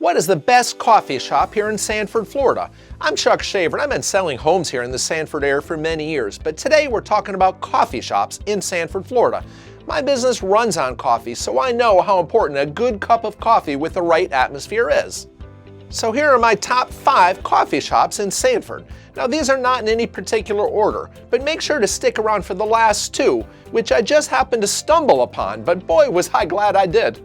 What is the best coffee shop here in Sanford, Florida? I'm Chuck Shaver and I've been selling homes here in the Sanford area for many years, but today we're talking about coffee shops in Sanford, Florida. My business runs on coffee, so I know how important a good cup of coffee with the right atmosphere is. So here are my top 5 coffee shops in Sanford. Now these are not in any particular order, but make sure to stick around for the last 2, which I just happened to stumble upon, but boy was I glad I did.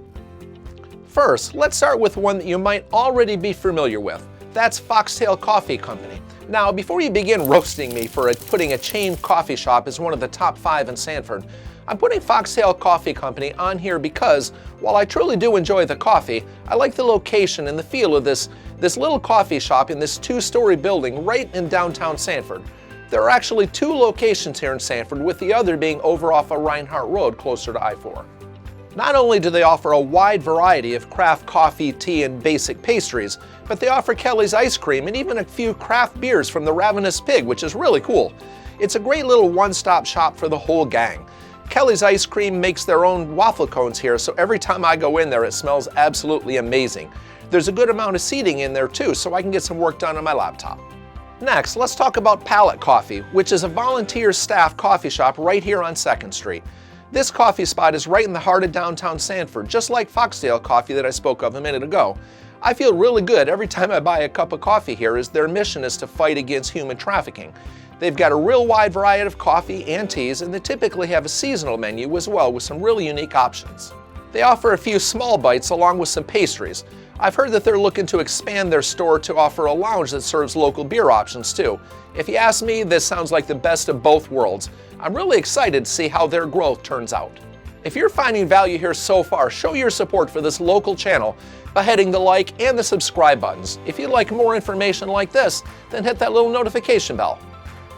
First, let's start with one that you might already be familiar with. That's Foxtail Coffee Company. Now, before you begin roasting me for putting a chain coffee shop as one of the top 5 in Sanford, I'm putting Foxtail Coffee Company on here because, while I truly do enjoy the coffee, I like the location and the feel of this little coffee shop in this 2-story building right in downtown Sanford. There are actually 2 locations here in Sanford, with the other being over off of Reinhardt Road closer to I-4. Not only do they offer a wide variety of craft coffee, tea, and basic pastries, but they offer Kelly's ice cream and even a few craft beers from the Ravenous Pig, which is really cool. It's a great little one-stop shop for the whole gang. Kelly's ice cream makes their own waffle cones here, so every time I go in there it smells absolutely amazing. There's a good amount of seating in there too, so I can get some work done on my laptop. Next, let's talk about Palate Coffee, which is a volunteer staff coffee shop right here on 2nd Street. This coffee spot is right in the heart of downtown Sanford, just like Foxtail Coffee that I spoke of a minute ago. I feel really good every time I buy a cup of coffee here, as their mission is to fight against human trafficking. They've got a real wide variety of coffee and teas, and they typically have a seasonal menu as well with some really unique options. They offer a few small bites along with some pastries. I've heard that they're looking to expand their store to offer a lounge that serves local beer options too. If you ask me, this sounds like the best of both worlds. I'm really excited to see how their growth turns out. If you're finding value here so far, show your support for this local channel by hitting the like and the subscribe buttons. If you'd like more information like this, then hit that little notification bell.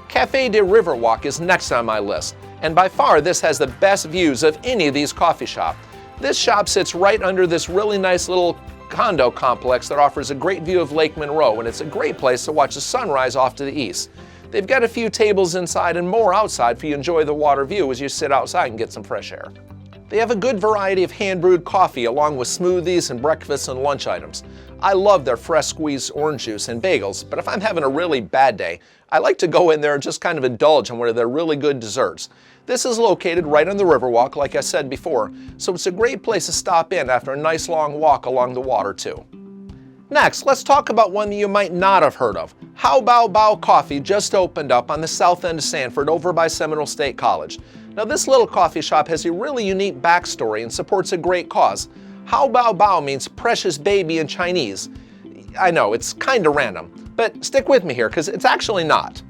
Caffe di Riverwalk is next on my list, and by far this has the best views of any of these coffee shops. This shop sits right under this really nice little condo complex that offers a great view of Lake Monroe, and it's a great place to watch the sunrise off to the east. They've got a few tables inside and more outside for you to enjoy the water view as you sit outside and get some fresh air. They have a good variety of hand-brewed coffee along with smoothies and breakfast and lunch items. I love their fresh squeezed orange juice and bagels, but if I'm having a really bad day, I like to go in there and just kind of indulge in one of their really good desserts. This is located right on the Riverwalk, like I said before, so it's a great place to stop in after a nice long walk along the water too. Next, let's talk about one that you might not have heard of. Hao Bao Bao Coffee just opened up on the south end of Sanford over by Seminole State College. Now this little coffee shop has a really unique backstory and supports a great cause. Hao Bao Bao means precious baby in Chinese. I know, it's kind of random, but stick with me here because it's actually not.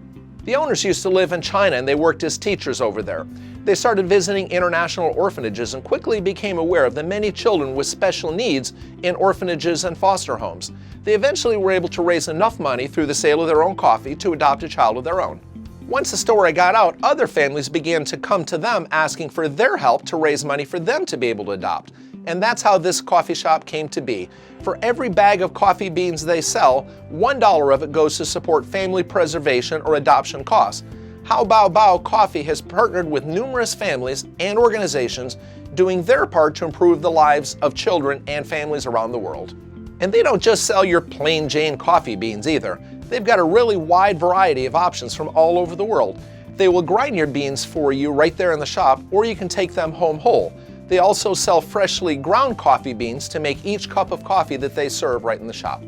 The owners used to live in China and they worked as teachers over there. They started visiting international orphanages and quickly became aware of the many children with special needs in orphanages and foster homes. They eventually were able to raise enough money through the sale of their own coffee to adopt a child of their own. Once the story got out, other families began to come to them asking for their help to raise money for them to be able to adopt. And that's how this coffee shop came to be. For every bag of coffee beans they sell, $1 of it goes to support family preservation or adoption costs. Hao Bao Bao Coffee has partnered with numerous families and organizations doing their part to improve the lives of children and families around the world. And they don't just sell your plain Jane coffee beans either. They've got a really wide variety of options from all over the world. They will grind your beans for you right there in the shop, or you can take them home whole. They also sell freshly ground coffee beans to make each cup of coffee that they serve right in the shop.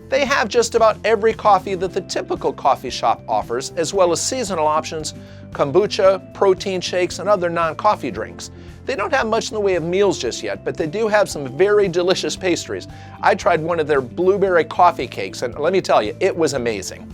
They have just about every coffee that the typical coffee shop offers, as well as seasonal options, kombucha, protein shakes, and other non-coffee drinks. They don't have much in the way of meals just yet, but they do have some very delicious pastries. I tried one of their blueberry coffee cakes, and let me tell you, it was amazing.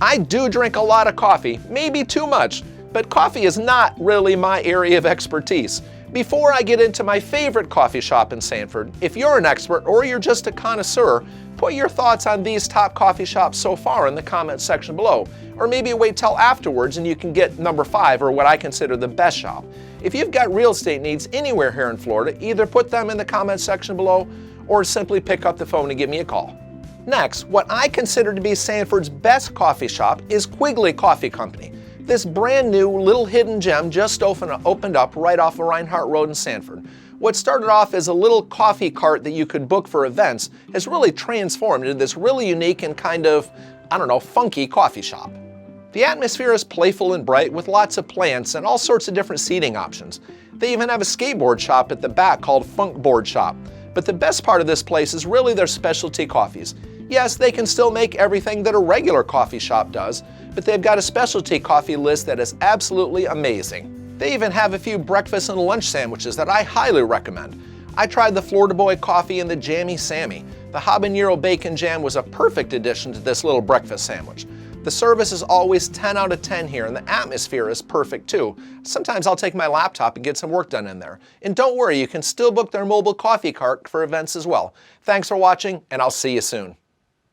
I do drink a lot of coffee, maybe too much, but coffee is not really my area of expertise. Before I get into my favorite coffee shop in Sanford, if you're an expert or you're just a connoisseur, put your thoughts on these top coffee shops so far in the comments section below, or maybe wait till afterwards and you can get number 5, or what I consider the best shop. If you've got real estate needs anywhere here in Florida, either put them in the comments section below or simply pick up the phone and give me a call. Next, what I consider to be Sanford's best coffee shop is Quigley Coffee Company. This brand new little hidden gem just opened up right off of Reinhardt Road in Sanford. What started off as a little coffee cart that you could book for events has really transformed into this really unique and kind of, I don't know, funky coffee shop. The atmosphere is playful and bright with lots of plants and all sorts of different seating options. They even have a skateboard shop at the back called Funk Board Shop. But the best part of this place is really their specialty coffees. Yes, they can still make everything that a regular coffee shop does, but they've got a specialty coffee list that is absolutely amazing. They even have a few breakfast and lunch sandwiches that I highly recommend. I tried the Florida Boy coffee and the Jammy Sammy. The habanero bacon jam was a perfect addition to this little breakfast sandwich. The service is always 10 out of 10 here, and the atmosphere is perfect too. Sometimes I'll take my laptop and get some work done in there. And don't worry, you can still book their mobile coffee cart for events as well. Thanks for watching, and I'll see you soon.